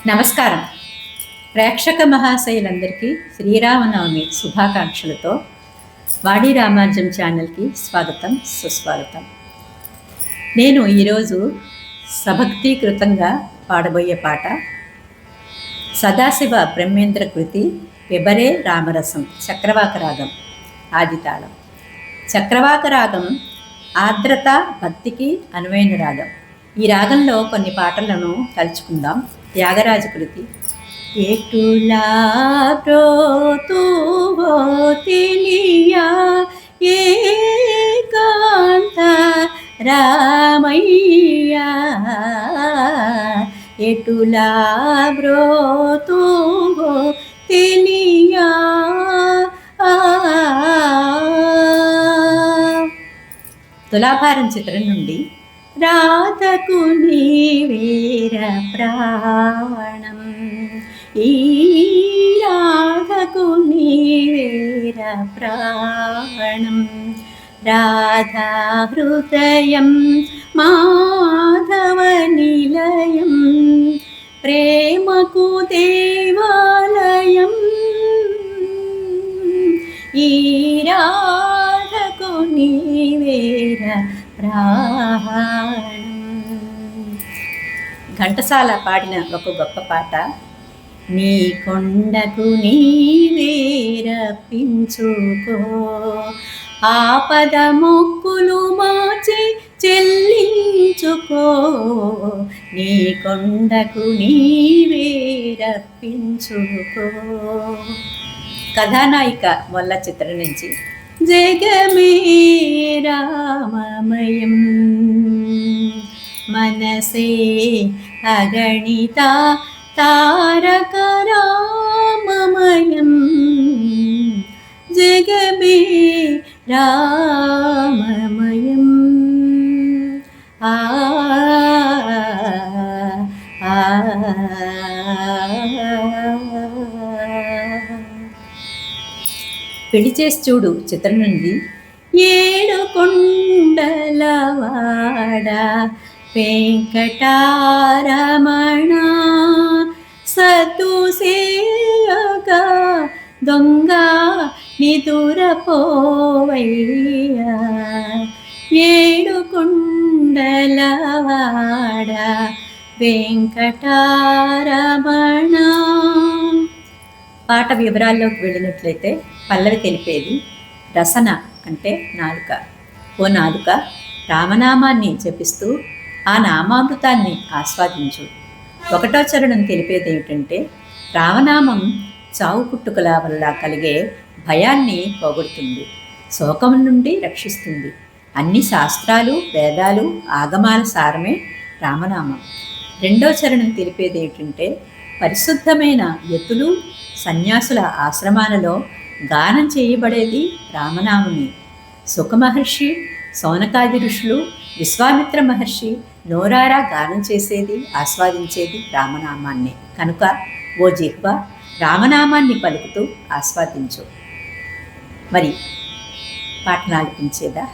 నమస్కారం. ప్రేక్షక మహాశయులందరికీ శ్రీరామనవమి శుభాకాంక్షలతో వాడి రామానుజం ఛానల్కి స్వాగతం, సుస్వాగతం. నేను ఈరోజు సభక్తీకృతంగా పాడబోయే పాట సదాశివ బ్రహ్మేంద్ర కృతి విబరే రామరసం, చక్రవాక రాగం, ఆదితాళం. చక్రవాక రాగం ఆర్ద్రత భక్తికి అనువైన రాగం. ఈ రాగంలో కొన్ని పాటలను తలుచుకుందాం. త్యాగరాజ కృతి. ఎటులా బ్రోతువో తెలియా ఏకాంత రామయ్యా, ఎటులా బ్రోతువో తెలియా. తులాభారం చిత్రం నుండి రాధకు నీవేర ప్రాణం, ఈ రాధకు నీవేర ప్రాణం, రాధా హృదయం మాధవ నిలయం, ప్రేమకు దేవాలయం, ఈ రాధకు నీవేర ప్రాణం. ఘంటసాల పాడిన ఒక గొప్ప పాట. నీ కొండకు నీవేరపించుకో, ఆపద మొక్కులు మార్చి చెల్లించుకో, నీ కొండకు నీవేరపించుకో. కథానాయిక మొల్ల చిత్రం నుంచి జగమే రామమయం, మనసే అగణిత తారక రామమయం, జగమే రామమయం. ఆ పెళ్లి చేసి చూడు చిత్రం నుండి ఏడు కొండలవాడ వెంకటారమణ, సత్తు సేయగా దొంగ నిదురపోవయ్యా, ఏడు కొండలవాడ వెంకటారమణ. పాట వివరాల్లోకి వెళ్ళినట్లయితే పల్లవి తెలిపేది రసన అంటే నాలుక. ఓ నాలుక, రామనామాన్ని జపిస్తూ ఆ నామామృతాన్ని ఆస్వాదించు. ఒకటో చరణం తెలిపేది ఏమిటంటే, రామనామం చావు పుట్టుకల వల్ల కలిగే భయాన్ని పోగొడుతుంది, శోకం నుండి రక్షిస్తుంది. అన్ని శాస్త్రాలు, వేదాలు, ఆగమాల సారమే రామనామం. రెండో చరణం తెలిపేది ఏమిటంటే, పరిశుద్ధమైన యతులు సన్యాసుల ఆశ్రమాలలో గానం చేయబడేది రామనామమే. సుఖమహర్షి, సౌనకాది ఋషులు, విశ్వామిత్ర మహర్షి నోరారా గానం చేసేది, ఆస్వాదించేది రామనామాన్నే. కనుక ఓ జిహ్వా, రామనామాన్ని పలుకుతూ ఆస్వాదించు. మరి పాటను ఆలపించేదా?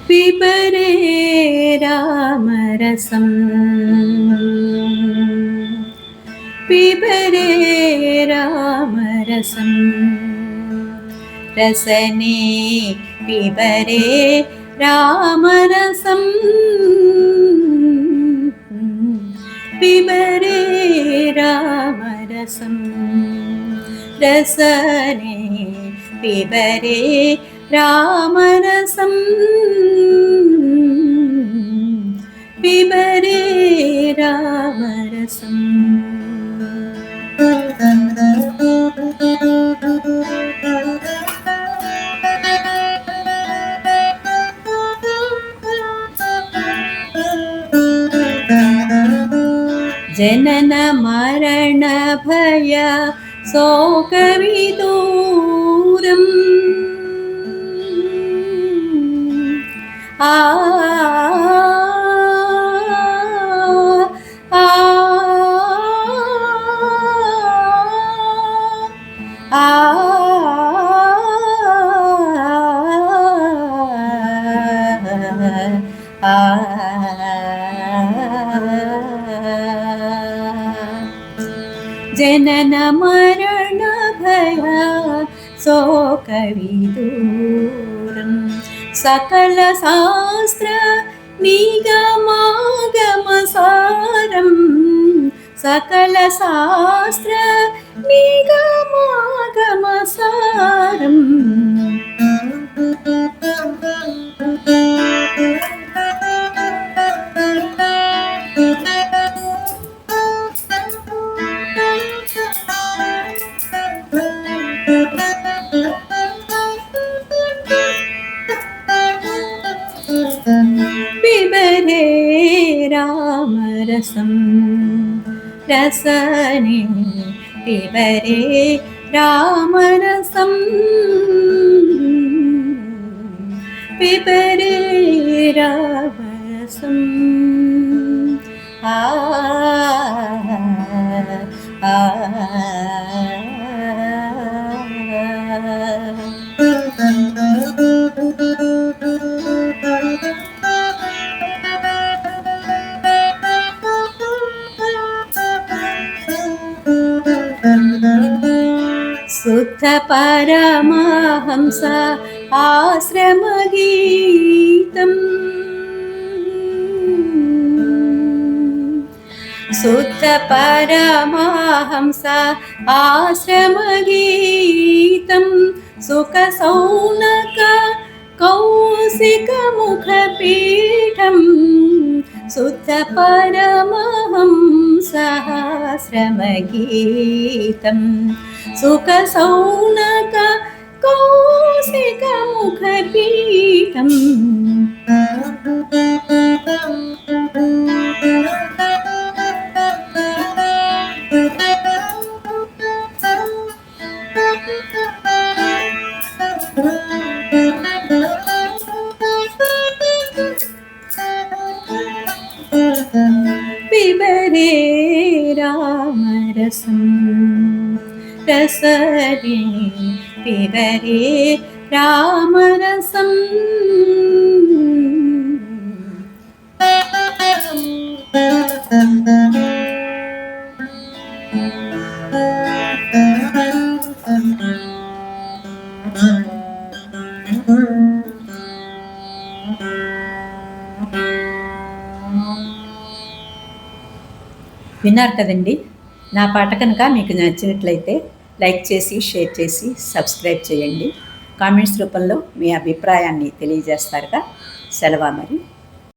విబరే రామరసం, విబరే రామరసం, రసనే విబరే రామరసం, విబరే రామరసం, రసనే విబరే రామరసం, విబరే రామరసం. మరణ భయ శోక విదూరం ఆ జనన మరణ భయ శోక విదూరం సకల శాస్త్ర నిగమాగమ సారం సకల శాస్త్ర నిగమాగమ సారం పిబరే రామరసం రసనే పిబరే రామరసం పిబరే రామరసం ఆ ఆ శుద్ధ పరమహంస ఆశ్రమగీతం శుద్ధ పరమహంస ఆశ్రమగీతం సుఖ సౌనక కౌశిక ముఖపీఠం శుద్ధ పరమహంస ఆశ్రమగీతం సుఖ సౌనక కౌశిక ముఖపీఠం పిబరే రామరసం రసనే పిబరే రామరసం విన్నారు కదండి. నా పాట కనుక మీకు నచ్చినట్లయితే లైక్ చేసి షేర్ చేసి సబ్స్క్రైబ్ చేయండి. కామెంట్స్ రూపంలో మీ అభిప్రాయాన్ని తెలియజేస్తారుగా. సెలవు మరి.